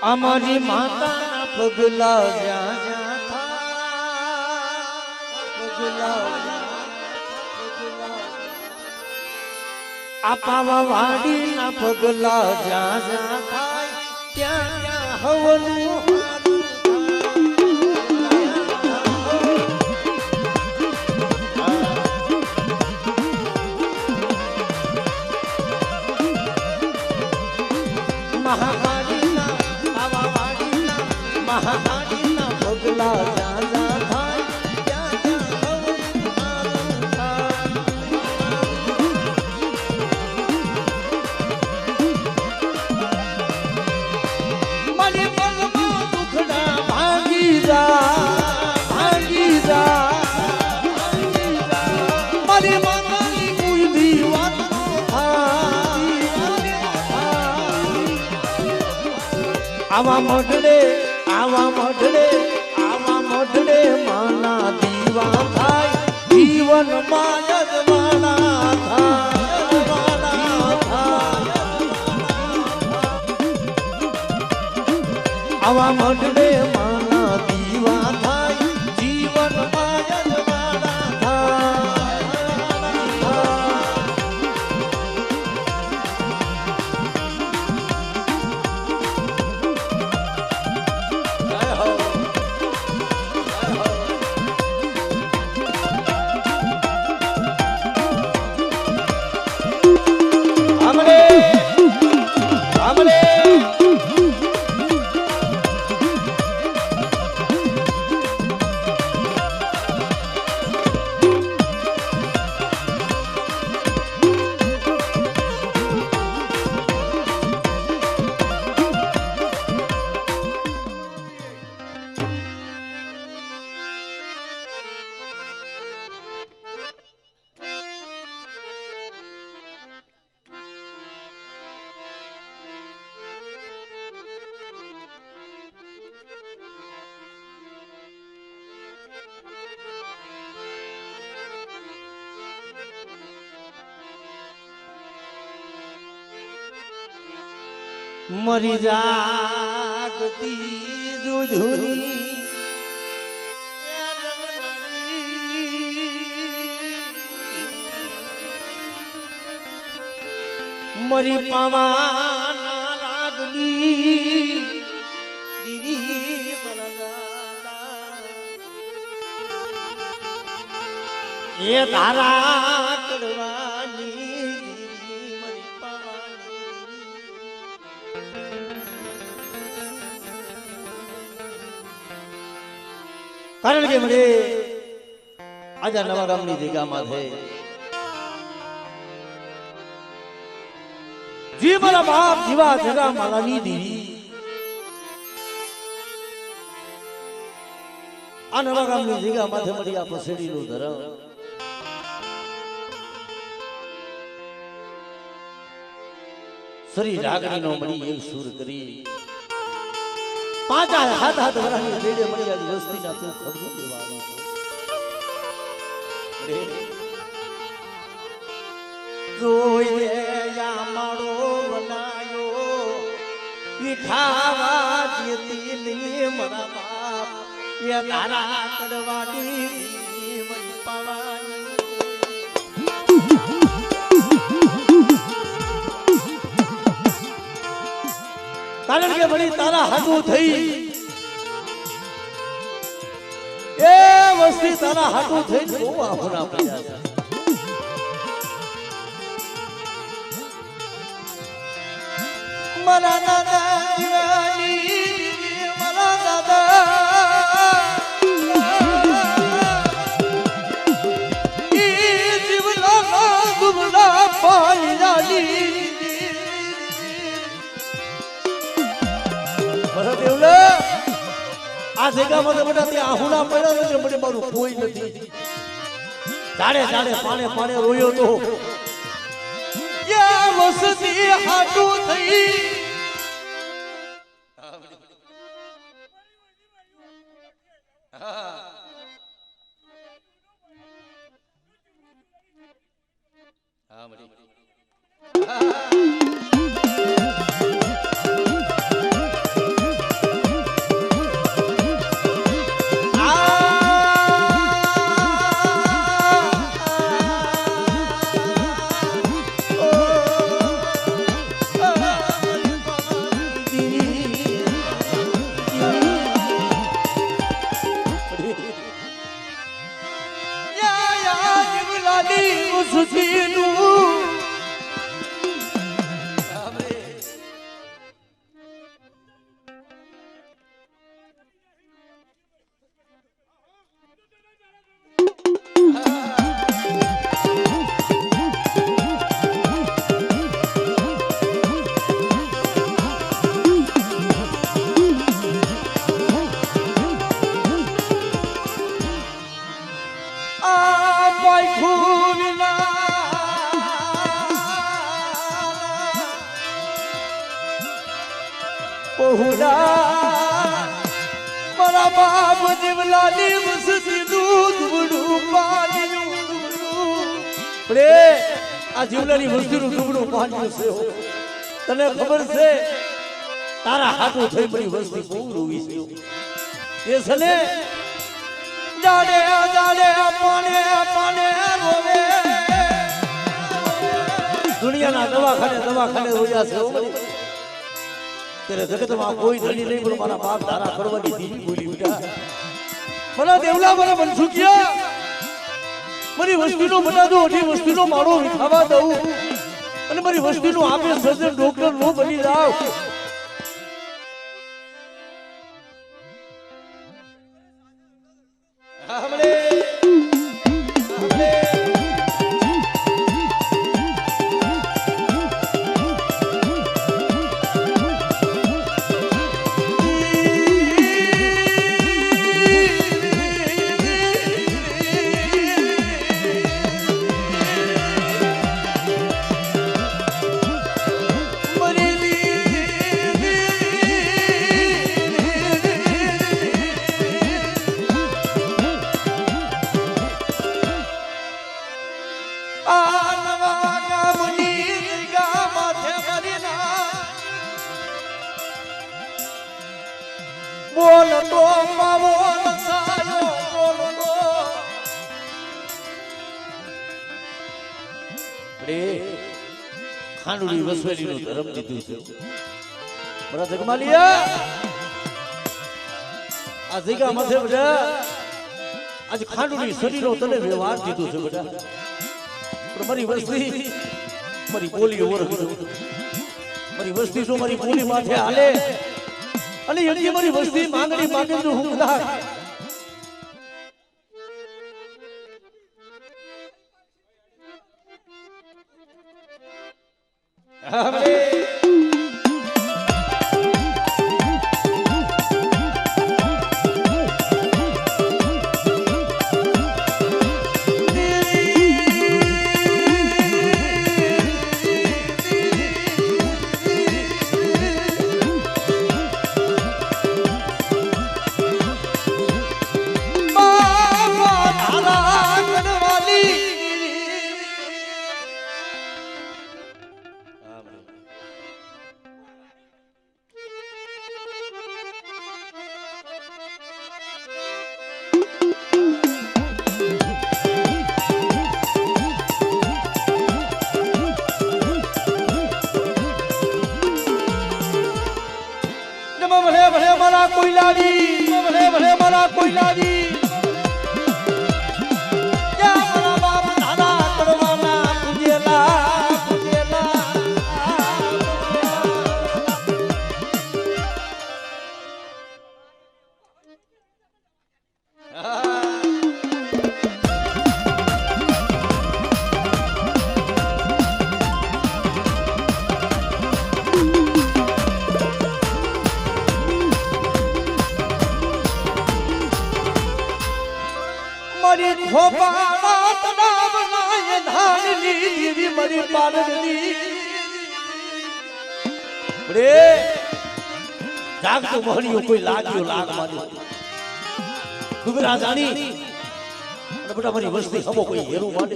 અમારી માતાના પગલા જ્યાં જ્યાં થાય આ પાવા વાડીના પગલા જ્યાં જ્યાં થાય ત્યાં ત્યાં હવનું મહાવાડીના પાવા વાડીના મહાવાડીના પગલા જ્યાં જ્યાં થાય ત્યાં ત્યાં હવનું થાય મારી પગમાં દુખડા ભાંગી જા મારી માતાની કોઈ બી વાત નો થાય આવા મોઢડે માના દીવા થાય જીવન માં યજમાના થાય આવા મોઢડે માના દીવા થાય જીવન માં યજમાના થાય મરી જાગતી જુજુરી મરી પાવાના લાગલી દીદી એ તારા કડવાની મરી પાવાની કારણ કે મને આજે નવા ગામની જગ્યામાં છે જી મારા બાપ જીવા જગા માલાની દીવી આ નવા ગામની જગ્યામાં મળી આ પસેડીનું ધરમ શ્રી રાગણીનો મળી એક સુર કરી પાંચા હાથ હાથ વરાની બેડે મળી આજ વસ્તીના તું ખબર દેવાનું જોઈ યા મારો બનાયો વિખાવા દેતી ની મારા બાપ એ તારા કડવાની મન પાવાની કારણ કે બળી તારા હાથું થઈ એ વસ્તી તારા હાથું થઈ બહુ આફના પડ્યા છે મારા દાદા જીવાની મારા દાદા ઈ જીવના ગુમડા પાઈ જાલી આ જગ્યામાં બધા ત્યાં આહુડા પડ્યા એટલે મને મારું કોઈ નથી જાડે જાડે પાણે પાણે રોયો તો વસતી હાટું થઈ સુખીનું મારા બાપ જીવલાની વસતી દૂધ બડું પાણી રે આ જીવલાની વસ્તીનું દૂધનું પાણી છે તને ખબર છે તારા હાથું થઈ બધી વસ્તી બહુ રોવી છે એ છે ને જાડે જાડે પાને રોવે દુનિયાના દવાખાને રોયા છે तेरे जगत में कोई धनी नहीं बोलो मारा बाप धारा करवानी दीदी बोली बेटा मला देवला मला मनसुखिया मारी वस्तीनो बता दो अठी वस्तीनो मारो खावा दઉં અને મારી વસ્તીનો આપે સર્જન ડોક્ટર નો બની જાવ हमले બોલતો માવો નસાયો બોલતો રે ખાંડુડી વસવેલીનું ધર્મ દીધું છે બરા જગમાલિયા આ જગ્યા માથે બેટા આજ ખાંડુડી શરીરનો તને વ્યવહાર દીધું છે બેટા પણ મારી વસ્તી મારી બોલી ઓળખ મારી વસ્તી શું મારી બોલી માથે હાલે અને એની મારી વસ્તી માંગણી માંગે તો હું કદાચ જાગતો મોહણીઓ કોઈ લાગ્યો લાગ માર્યો ડુબરા જાણી અને બેટા મારી વસ્તી હમો કોઈ હેરું માંડે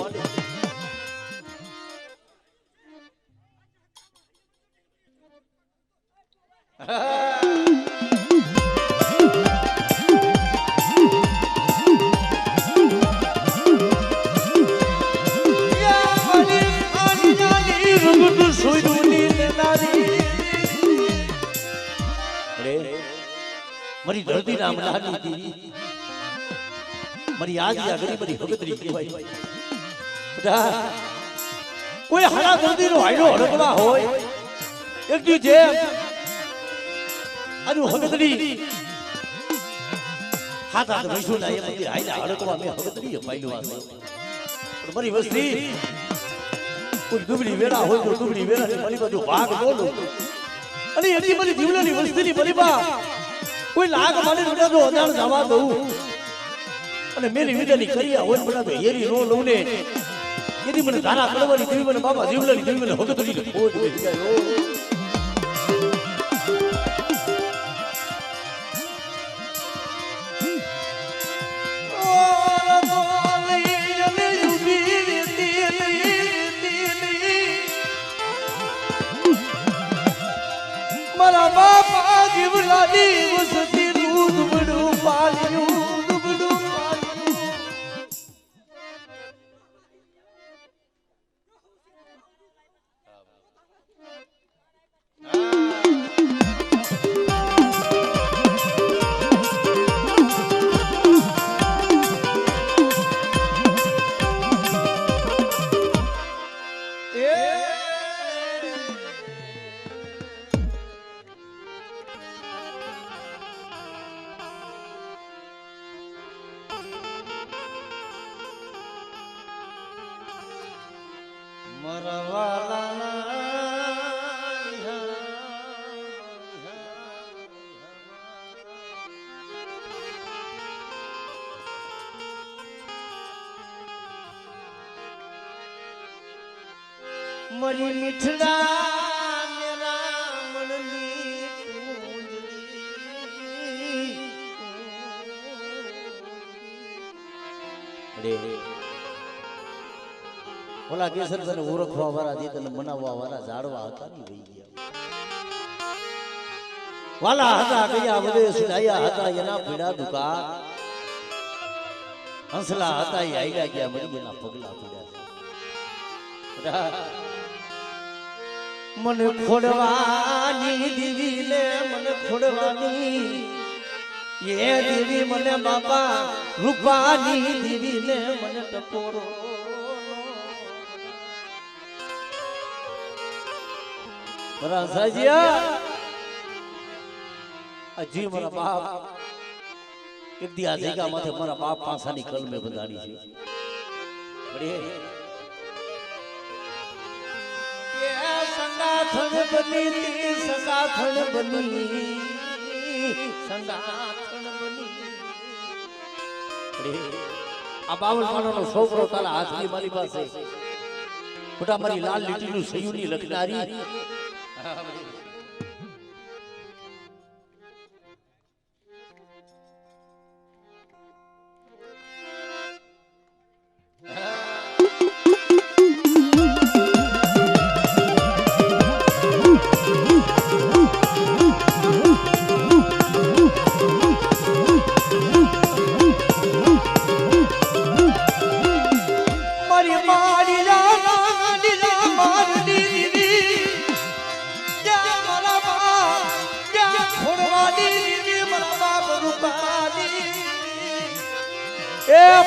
મારી ધરતી નામ લાગી હતી મારી આજ આ ગરીબની ભગતરી કહેવાય બધા કોઈ હાડા દર્દીનો હાયડો હડકવા હોય એક દી જેમ આજુ હગતડી હાથ હાથ વૈશું ના એ મંદિર હાયલા હડકવા મેં હગતડી પાયલું આ મારી વસ્તી કોઈ દુબળી વેળા હોય તો દુબળી વેળાની મારી બાજુ ભાગ બોલો અને એની મારી જીવલાની વસ્તીની પરિબા કોઈ લાગ માની બેટા તો અજાણ જવા દઉં અને મેરી વિદાની કર્યા હોય બેટા તો હેરી નો લઉં ને એની મને ધારા કરવાની દેવી મને બાબા જીવલાની દેવી મને હગતડી ખોટ બેસી જાય મારા બાપા જીવલાની વસતી નું દુબડું પાલ્યું દુબડું મરી મીઠડા મેરા મનની કુંજડી ઓલા કેસર તને ઓળખવા વાળા જે તને મનાવવા વાળા જાડવા હતા ની વહી ગયા વાલા હતા કયા વધે સુડાયા હતા એના પીડા દુકા હંસલા હતા એ આઈડા ગયા મરી એના પગલા પીડા મને ખોડવાની દીવી લે મને ખોડવાની એ દેવી મને બાપા રૂપાની દેવી લે મને ટપોરો મારા સાજીયા અજી મારા બાપ એક દી આ જગ્યા માથે મારા બાપ પાસાની કલમે બંધાણી છે બડે સંગાથણ બની સંગાથણ બની સંગાથણ બની આ 52 માળાનો છોકરો તારા હાથની મારી પાસે મોટા મારી લાલ લીટીનું સયુની લખનારી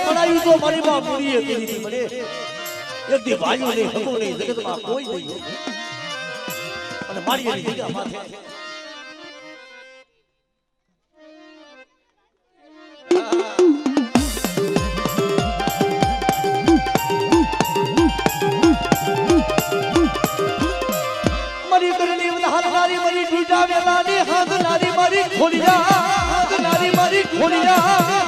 પડાયું તો મારી માં પૂરી હતી ની મળે એક દી ભાઈઓ ને હકો ને જગતમાં કોઈ નહીં અને મારી એની જગ્યા માથે મારી કરણી હાથનારી મારી ટૂટા વેલાની હાથનારી મારી ખોડિયા હાથનારી મારી ખોડિયા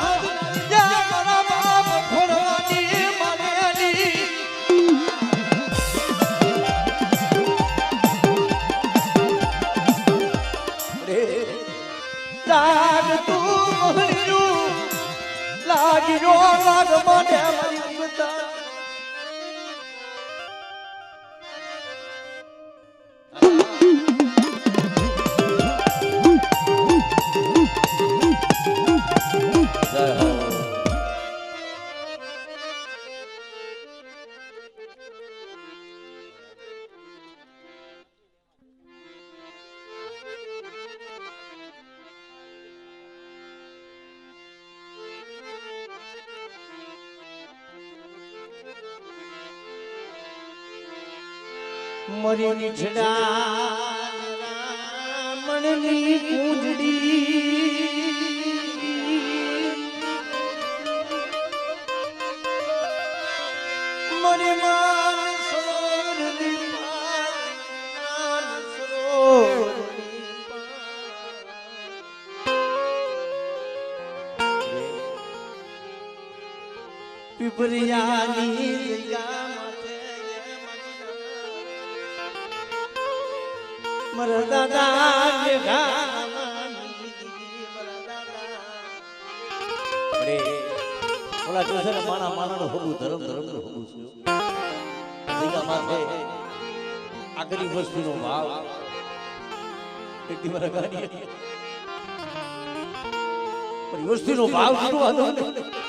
લાગ તું મોહનિયું લાગી લાગ મને મારી બતા મરી નીછડા મણની કુંજડી મરી માન સરોવરની માન સરોવરની પીપરિયાની જગ્યા મારા દાદા ને ઓલા જોશે ને માણા માણાનું હોવું ધર્મ ધર્મનું હોવું છે જગ્યા માથે આગળની વસ્તુનો ભાવ એટલી મારા ગાડી પણ વસ્તુનો ભાવ શું હતો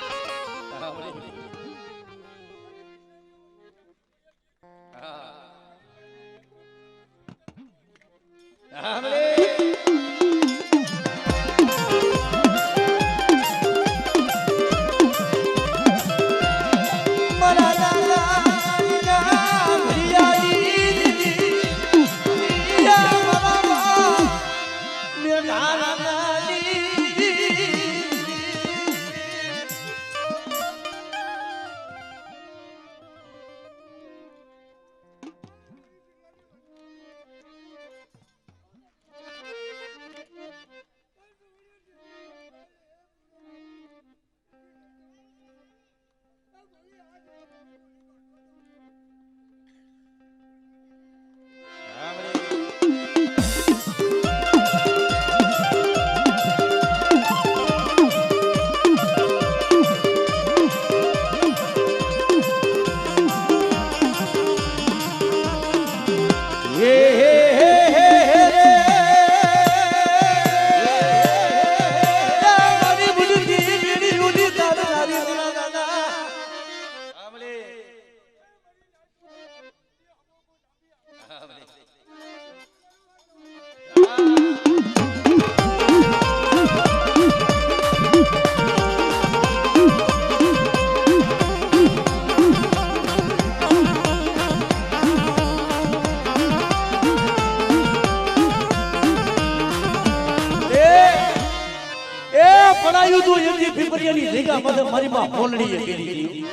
મારી માં બોલડી કરી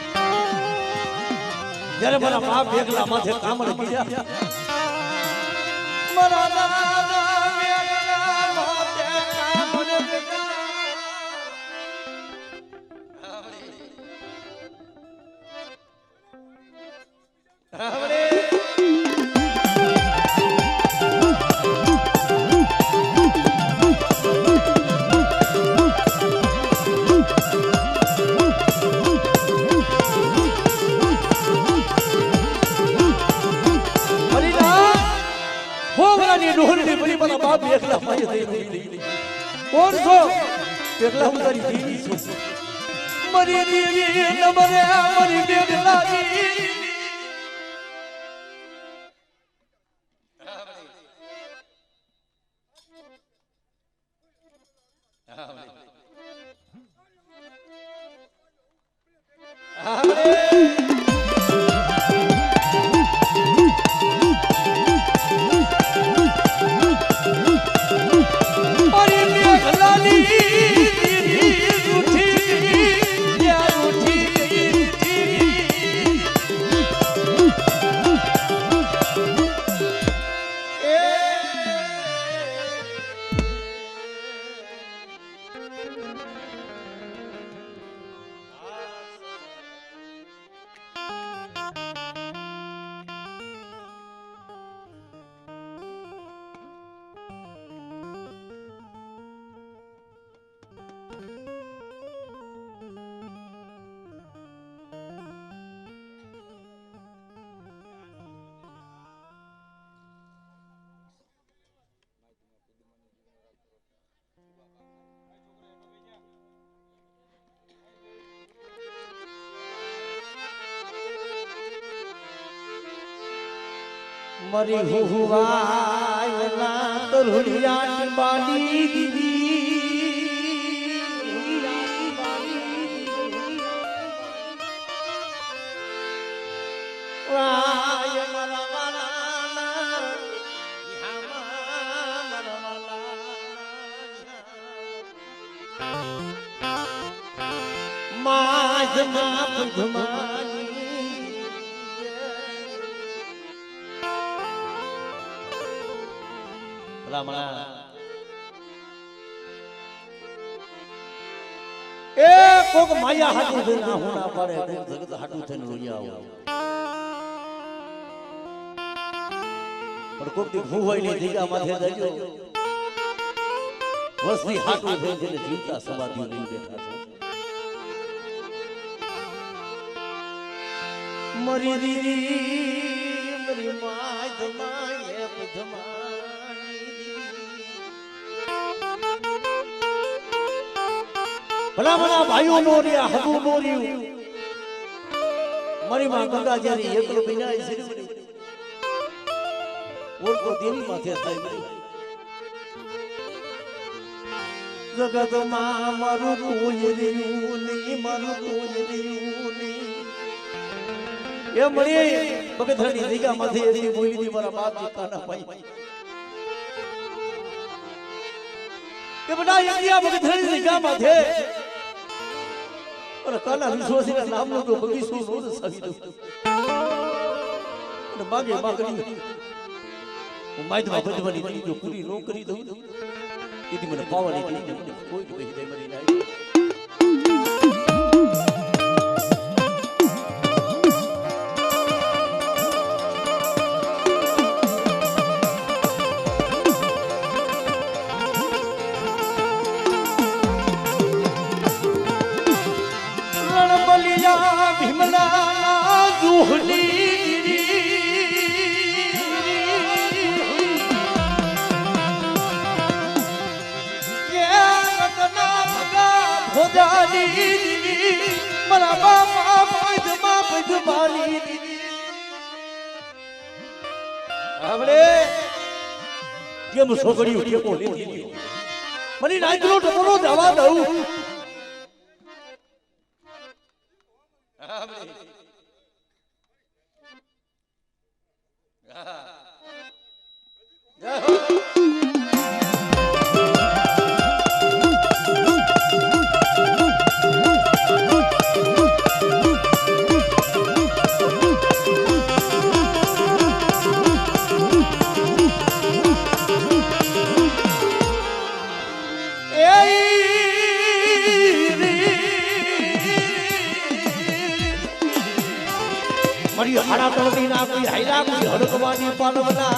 જ્યારે મારા બાપ એકલા માથે કામળ પીડ્યા મારા દાદા એકલા માથે કામળ પીડ્યા ડોહરની બની મારા બાપ એકલા માય થઈ કોણ છો એકલા હું તારી દેવી છું મરી દેવી નમરે મરી બેગલાની મરી હુવાય ના તરુડિયાની બાડી દીદી વાય મારા મારા માધમાં પધમાની ભલામણા એ કોક માયા હાટું થઈને આ હું ના પાડે કોક જગત હાટું થઈને રોયા આવો પણ કોક દી હું હોય ની જગ્યા માથે જજો વસ્તી હાટું થઈને જીવતા સમાધિ લઈ બેઠા છે મરી રીરી મરી માય ધમાય પધમાની ભલા ભલા ભાઈઓ નો રિયા હદુ નો રિયું મારી માં ગંગા જ્યારે એકલો બિનાય છે ઓળખો દેવી માથે થાય જગત માં મારું તું રીયું ની મારું તું રીયું ની એ મળી બગધરાની જગ્યા માંથી એવી બોલી દી મારા બાપ જીતાના ભાઈ કે બડા ઇન્ડિયા બગધરાની જગ્યા માંથી અરે કાના વિશ્વાસીના નામનો તો બગીચો નો સવી દઉં અને માગે માગણી હું માયદમાં બધવાની જો પૂરી નો કરી દઉં તેથી મને પાવાની કરી દઉં કોઈ જ કહી દે મરી નાય ભીમલા દુહલી ભોજાની મારા બાપા પજમાં પજમાની આપણે કેમ છોકરીઓ ટેકો લેતી મને નાઈકનો ટપરો જવા દઉં હાડા તળતી ના કોઈ હાઈલા કોઈ હડકવાની પાલવના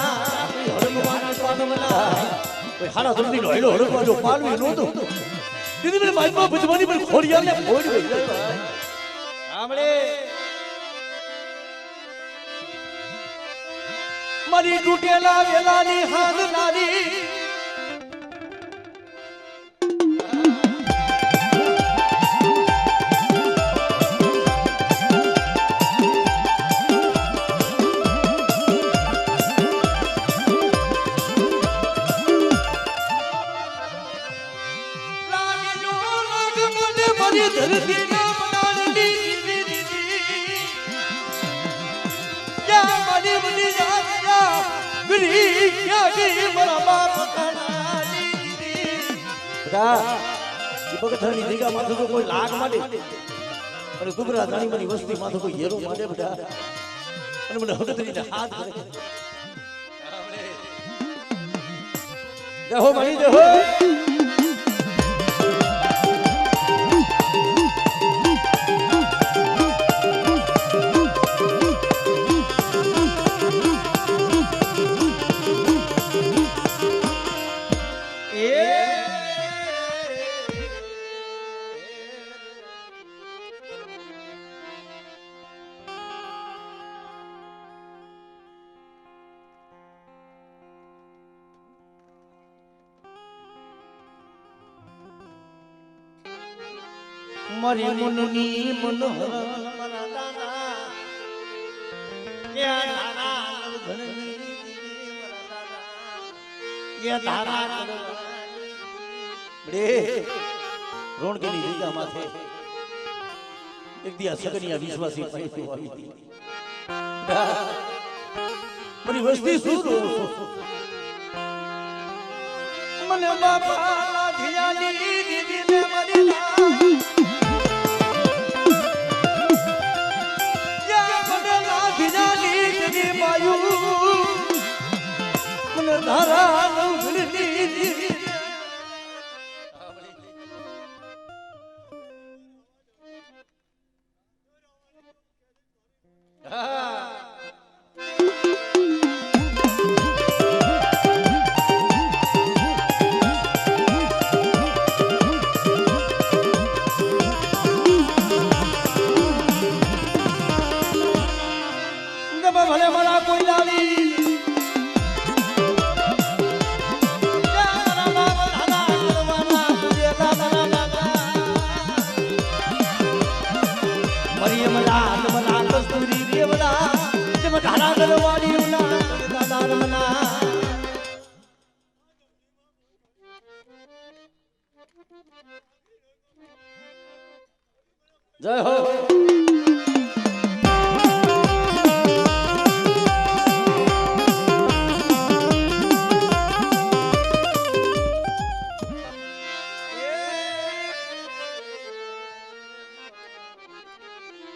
કોઈ હડકવાની પાલવના કોઈ હાડા તળતી નો હાઈલો હડકવાનો પાલવી નો તો દીદી મને માઈમાં બચવાની પર ખોડિયાને ખોડ ગઈ સાંભળે મારી તૂટેલા વેલાની હાથ નારી ધરતી ના બનાડલી યા મારી બની જા ગરી ક્યાં ગઈ મારા બાપ કણાલી બેટા દીપકથાની જગ્યા માથે તો કોઈ લાગ માંડે અને ગુબરા જાણી મારી વસ્તી માથે કોઈ હેરો માંડે બેટા અને મને હડતરીને હાથ કરે દેહો મારી દેહો મારી મનની મનોહર મારા દાદા કે ધારા નવધનની મારા દાદા કે ધારા બડે રોણકેની જગ્યા માથે એક દિયા સગનિયા વિશ્વાસી પૈસા આવી હતી મારી વસ્તી શું મને બાપા ધીયાની દીદી ધારા કરવાડીઓના દાદાના જય હો